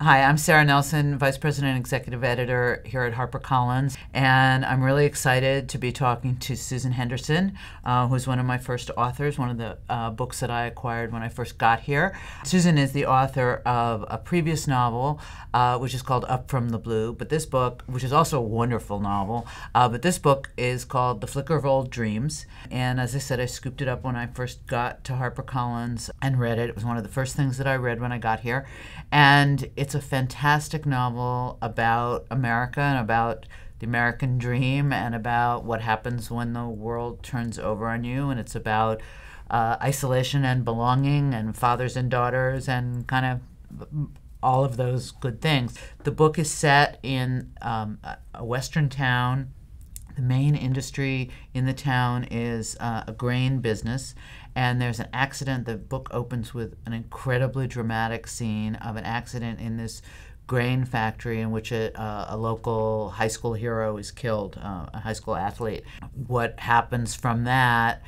Hi, I'm Sarah Nelson, Vice President and Executive Editor here at HarperCollins, and I'm really excited to be talking to Susan Henderson, who's one of my first authors, one of the books that I acquired when I first got here. Susan is the author of a previous novel, which is called Up from the Blue, but this book, which is also a wonderful novel, but this book is called The Flicker of Old Dreams, and as I said, I scooped it up when I first got to HarperCollins and read it. It was one of the first things that I read when I got here, and it's a fantastic novel about America and about the American dream and about what happens when the world turns over on you, and it's about isolation and belonging and fathers and daughters and kind of all of those good things. The book is set in a western town. The main industry in the town is a grain business, and there's an accident. The book opens with an incredibly dramatic scene of an accident in this grain factory in which a local high school hero is killed, a high school athlete. What happens from that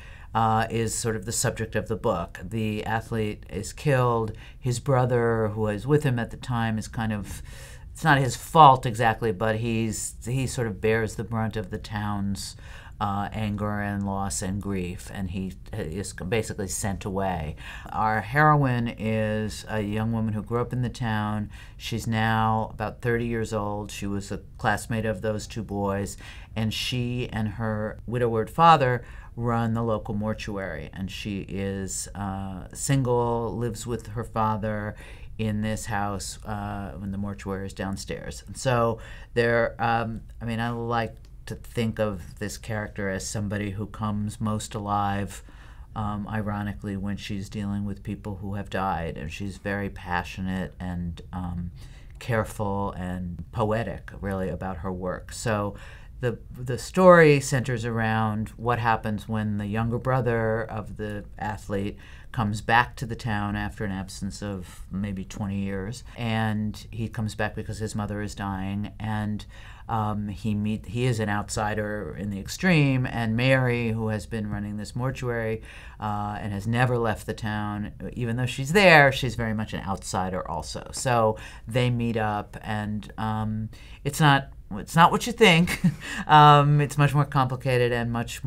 is sort of the subject of the book. The athlete is killed. His brother, who was with him at the time, is kind of, it's not his fault exactly, but he sort of bears the brunt of the town's anger and loss and grief, and he is basically sent away. Our heroine is a young woman who grew up in the town. She's now about 30 years old. She was a classmate of those two boys, and she and her widowed father run the local mortuary, and she is single, lives with her father in this house when the mortuary is downstairs. And so there, I mean, I like to think of this character as somebody who comes most alive, ironically, when she's dealing with people who have died, and she's very passionate and careful and poetic, really, about her work. So the story centers around what happens when the younger brother of the athlete comes back to the town after an absence of maybe 20 years, and he comes back because his mother is dying, and he is an outsider in the extreme, and Mary, who has been running this mortuary and has never left the town, even though she's there, she's very much an outsider also. So they meet up, and it's not what you think. It's much more complicated and much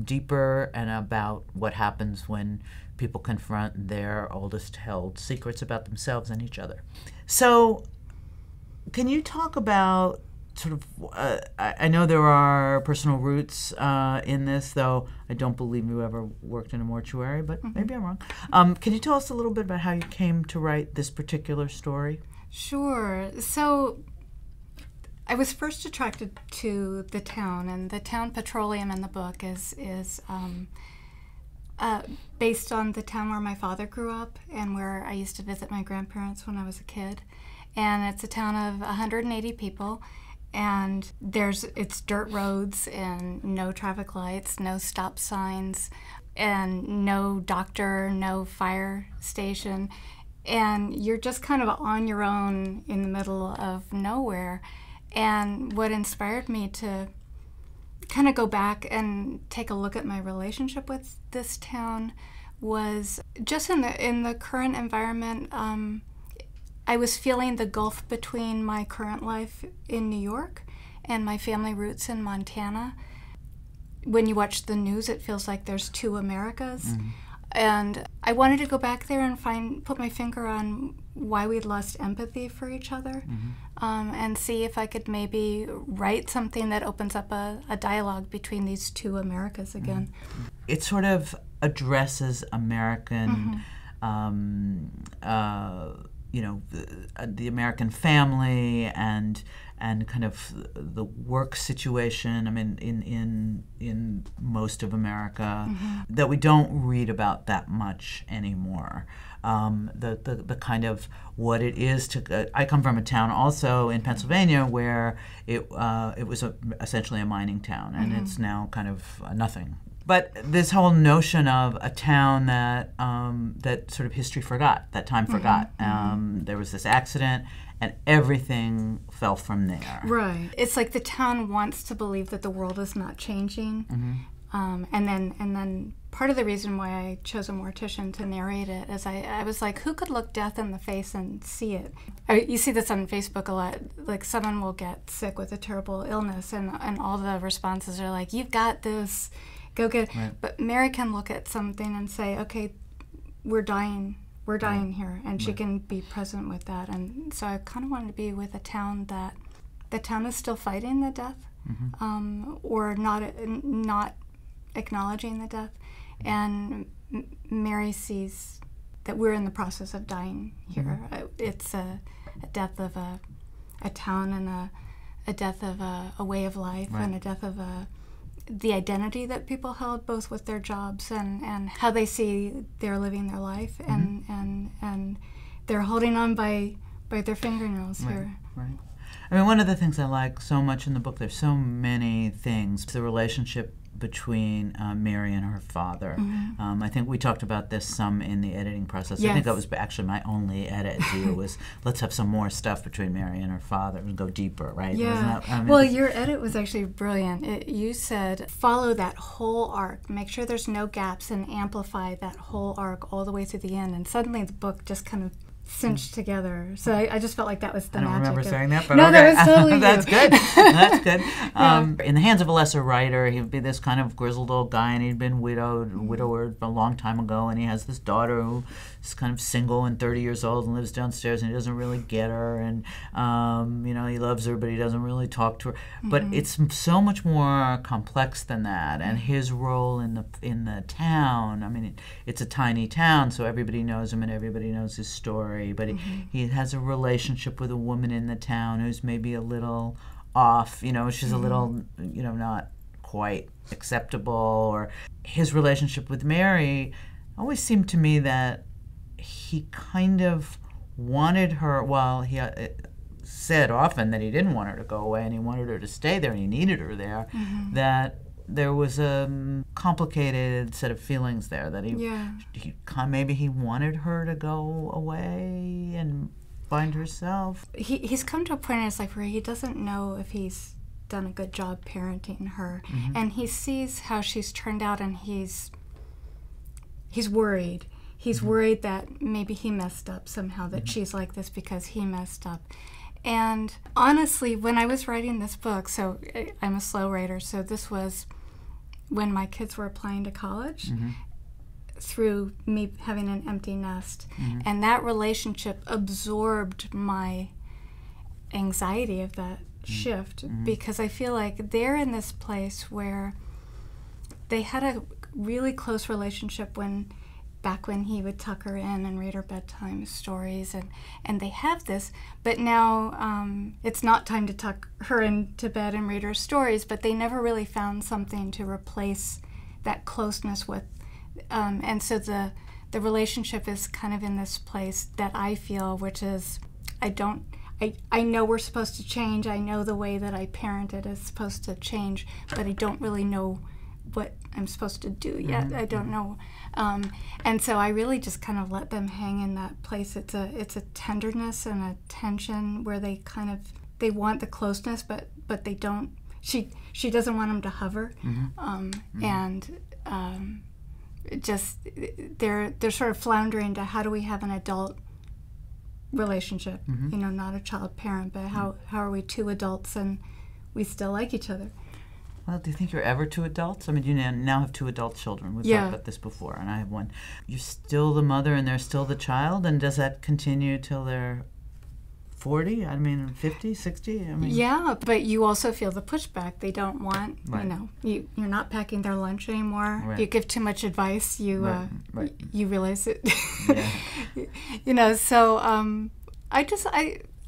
deeper, and about what happens when people confront their oldest held secrets about themselves and each other. So can you talk about sort of, I know there are personal roots in this, though I don't believe you ever worked in a mortuary, but maybe I'm wrong. Can you tell us a little bit about how you came to write this particular story? Sure. So I was first attracted to the town, and the town Petroleum in the book is based on the town where my father grew up and where I used to visit my grandparents when I was a kid. And it's a town of 180 people, and it's dirt roads and no traffic lights, no stop signs, and no doctor, no fire station. And you're just kind of on your own in the middle of nowhere. And what inspired me to kind of go back and take a look at my relationship with this town was just in the current environment. I was feeling the gulf between my current life in New York and my family roots in Montana. When you watch the news, it feels like there's two Americas. Mm-hmm. And I wanted to go back there and put my finger on why we'd lost empathy for each other, and see if I could maybe write something that opens up a dialogue between these two Americas again. It sort of addresses American, the American family and kind of the work situation. I mean, in most of America, that we don't read about that much anymore. The kind of what it is to. I come from a town also in Pennsylvania where it was essentially a mining town, and it's now kind of nothing. But this whole notion of a town that sort of history forgot, that time forgot. There was this accident, and everything fell from there. Right. It's like the town wants to believe that the world is not changing. And then part of the reason why I chose a mortician to narrate it is I was like, who could look death in the face and see it? You see this on Facebook a lot. Like, someone will get sick with a terrible illness, and all the responses are like, you've got this, go get it. Right. But Mary can look at something and say, okay, we're dying here, and she can be present with that. And so I kind of wanted to be with a town that the town is still fighting the death, or not acknowledging the death. And Mary sees that we're in the process of dying here. It's a death of a town, and a death of a way of life, and a death of the identity that people held, both with their jobs and how they see they're living their life, and they're holding on by their fingernails here. Right. I mean, one of the things I like so much in the book, there's so many things, the relationship between Mary and her father. I think we talked about this some in the editing process. Yes. I think that was actually my only edit to you was, let's have some more stuff between Mary and her father and go deeper, right? Yeah. Well, your edit was actually brilliant. You said, follow that whole arc, make sure there's no gaps, and amplify that whole arc all the way to the end. And suddenly the book just kind of cinched together. So I just felt like that was the magic. I don't remember saying that, but no, okay. that was totally That's good. That's good. In the hands of a lesser writer, he'd be this kind of grizzled old guy, and he'd been widower a long time ago, and he has this daughter who's kind of single and 30 years old and lives downstairs, and he doesn't really get her, and he loves her, but he doesn't really talk to her. But it's so much more complex than that, and his role in the town. I mean, it's a tiny town, so everybody knows him and everybody knows his story. But he has a relationship with a woman in the town who's maybe a little off, she's a little, not quite acceptable. Or his relationship with Mary always seemed to me that he kind of wanted her, while he said often that he didn't want her to go away and he wanted her to stay there and he needed her there, that there was a complicated set of feelings there, that maybe he wanted her to go away and find herself. He's come to a point in his life where he doesn't know if he's done a good job parenting her, and he sees how she's turned out, and he's worried. He's worried that maybe he messed up somehow, that she's like this because he messed up. And honestly, when I was writing this book, so I'm a slow writer, so this was when my kids were applying to college, through me having an empty nest. And that relationship absorbed my anxiety of that shift, because I feel like they're in this place where they had a really close relationship back when he would tuck her in and read her bedtime stories, and they have this, but now it's not time to tuck her into bed and read her stories, but they never really found something to replace that closeness with, and so the relationship is kind of in this place that I feel, which is, I know we're supposed to change, I know the way that I parented is supposed to change, but I don't really know what I'm supposed to do yet. I don't know. And so I really just kind of let them hang in that place. It's a tenderness and a tension where they want the closeness, but they don't. She doesn't want them to hover, and just they're sort of floundering to, how do we have an adult relationship? Not a child parent, but how are we two adults and we still like each other? Well, do you think you're ever two adults? I mean, you now have two adult children. We've talked about this before, and I have one. You're still the mother and they're still the child, and does that continue till they're 40? I mean, 50, 60? I mean, yeah, but you also feel the pushback. They don't want, you're not packing their lunch anymore. Right. You give too much advice, you realize it. So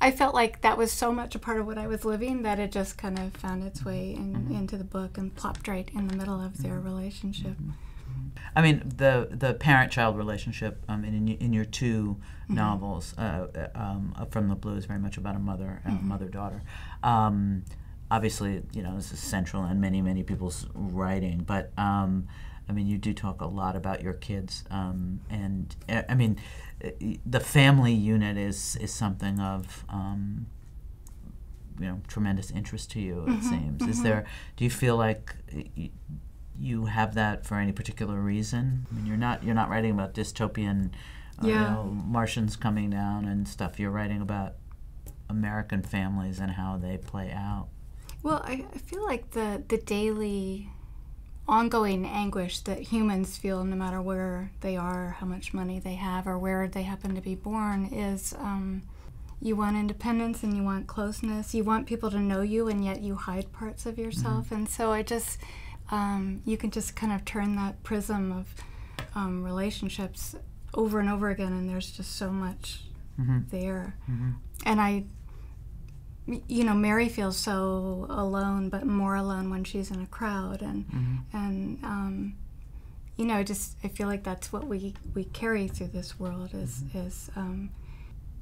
I felt like that was so much a part of what I was living that it just kind of found its way into the book and plopped right in the middle of their relationship. I mean, the parent-child relationship in your two novels, From the Blue, is very much about a mother and a mother-daughter. Obviously, this is central in many, many people's writing, but I mean, you do talk a lot about your kids, and I mean, the family unit is something of tremendous interest to you. It seems. Do you feel like you have that for any particular reason? I mean, you're not writing about dystopian, Martians coming down and stuff. You're writing about American families and how they play out. Well, I feel like the daily ongoing anguish that humans feel no matter where they are, how much money they have, or where they happen to be born is you want independence and you want closeness. You want people to know you, and yet you hide parts of yourself. And so I just, you can just kind of turn that prism of relationships over and over again, and there's just so much there. And Mary feels so alone, but more alone when she's in a crowd, and I feel like that's what we carry through this world. Is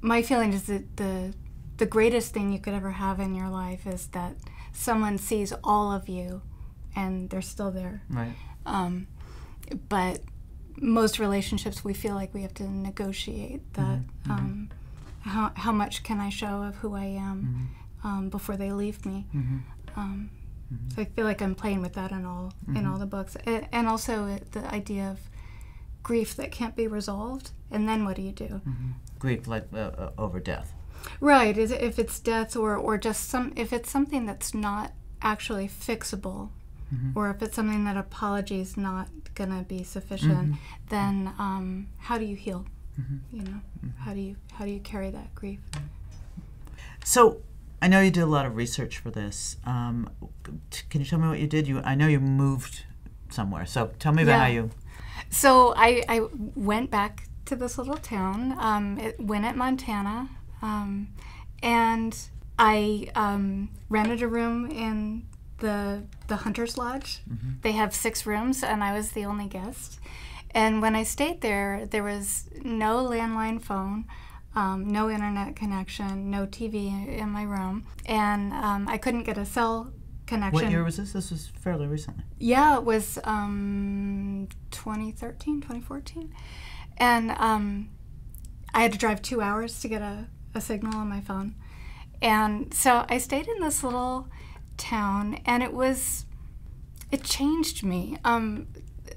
my feeling is that the greatest thing you could ever have in your life is that someone sees all of you, and they're still there. Right. But most relationships, we feel like we have to negotiate that. How much can I show of who I am before they leave me? So I feel like I'm playing with that in all the books, and also the idea of grief that can't be resolved, and then what do you do? Grief, like over death. Right. If it's death, or just if it's something that's not actually fixable, or if it's something that apology is not gonna be sufficient, then how do you heal? How do you carry that grief? So, I know you did a lot of research for this. Can you tell me what you did? I know you moved somewhere. So tell me about how you. So I went back to this little town, Winnett, Montana, and I rented a room in the Hunter's Lodge. They have 6 rooms, and I was the only guest. And when I stayed there, there was no landline phone, no internet connection, no TV in my room, and I couldn't get a cell connection. What year was this? This was fairly recently. Yeah, it was 2013, 2014. And I had to drive 2 hours to get a signal on my phone. And so I stayed in this little town, and it changed me.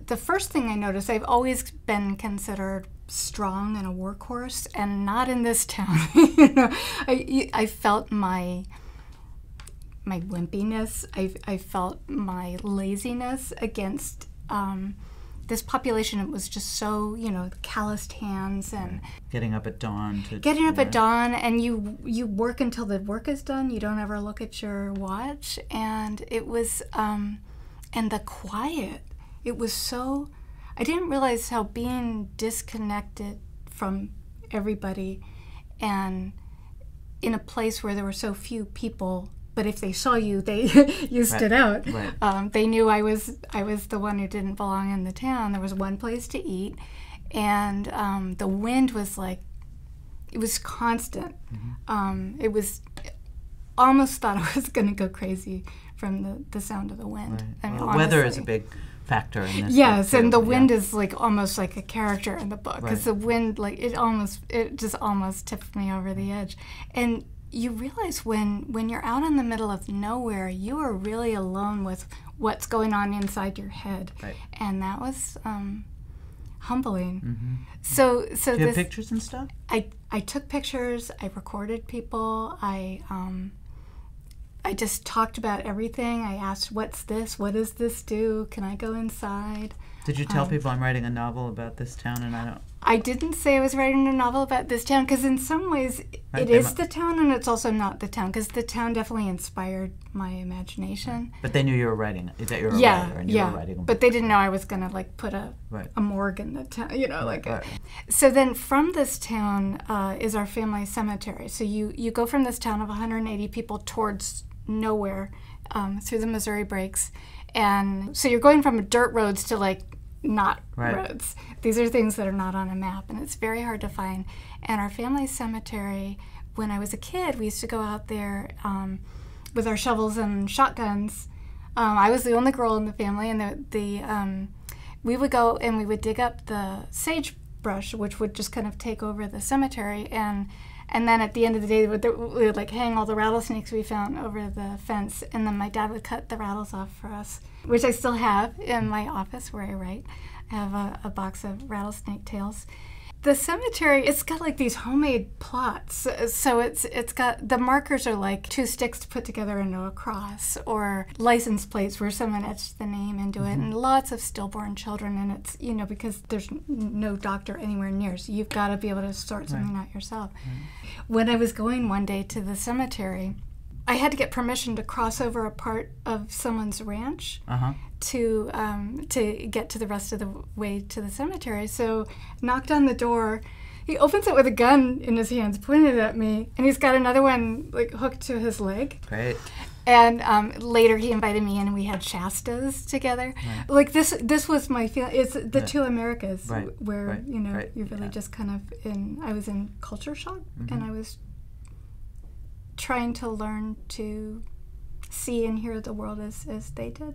The first thing I noticed, I've always been considered strong and a workhorse, and not in this town. I felt my wimpiness. I felt my laziness against this population. It was just so, calloused hands and getting up at dawn. At dawn, and you work until the work is done. You don't ever look at your watch, and it was and the quiet. It was so, I didn't realize how being disconnected from everybody and in a place where there were so few people, but if they saw you, you stood out. Right. They knew I was the one who didn't belong in the town. There was one place to eat, and the wind was it was constant. It was, almost thought I was going to go crazy from the sound of the wind. Right. I mean, well, weather is a big factor in this. Yes, and the wind is almost like a character in the book, because the wind, it just almost tipped me over the edge. And you realize when you're out in the middle of nowhere, you are really alone with what's going on inside your head. Right. And that was humbling. So Do you have pictures and stuff? I took pictures. I recorded people. I just talked about everything. I asked, what's this? What does this do? Can I go inside? Did you tell people I'm writing a novel about this town and I don't? I didn't say I was writing a novel about this town, because in some ways it is the town, and it's also not the town, because the town definitely inspired my imagination. But they knew you were writing, that you were a writer and you were writing a book. But they didn't know I was going to put a morgue in the town, So then from this town is our family cemetery. So you go from this town of 180 people towards nowhere through the Missouri Breaks, and so you're going from dirt roads to not roads. These are things that are not on a map, and it's very hard to find. And our family cemetery, when I was a kid, we used to go out there with our shovels and shotguns. I was the only girl in the family, and we would go and we would dig up the sagebrush, which would just kind of take over the cemetery, and And then at the end of the day, we would like hang all the rattlesnakes we found over the fence, and then my dad would cut the rattles off for us, which I still have in my office where I write. I have a box of rattlesnake tails. The cemetery, it's got like these homemade plots. So it's got, the markers are like 2 sticks to put together into a cross, or license plates where someone etched the name into it, and lots of stillborn children. And it's, you know, because there's no doctor anywhere near, so you've got to be able to sort something out yourself. When I was going one day to the cemetery, I had to get permission to cross over a part of someone's ranch to get to the rest of the way to the cemetery. So knocked on the door. He opens it with a gun in his hands, pointed at me, and he's got another one like hooked to his leg. Great. And later he invited me in, and we had Shastas together. Right. Like this was my feeling. It's the two Americas, where you know you're really just kind of in. I was in culture shock, and I was trying to learn to see and hear the world as they did.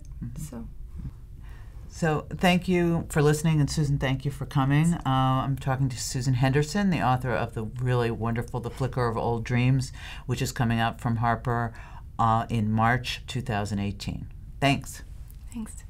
So thank you for listening, and Susan, thank you for coming. I'm talking to Susan Henderson, the author of the really wonderful The Flicker of Old Dreams, which is coming out from Harper in March 2018. Thanks. Thanks.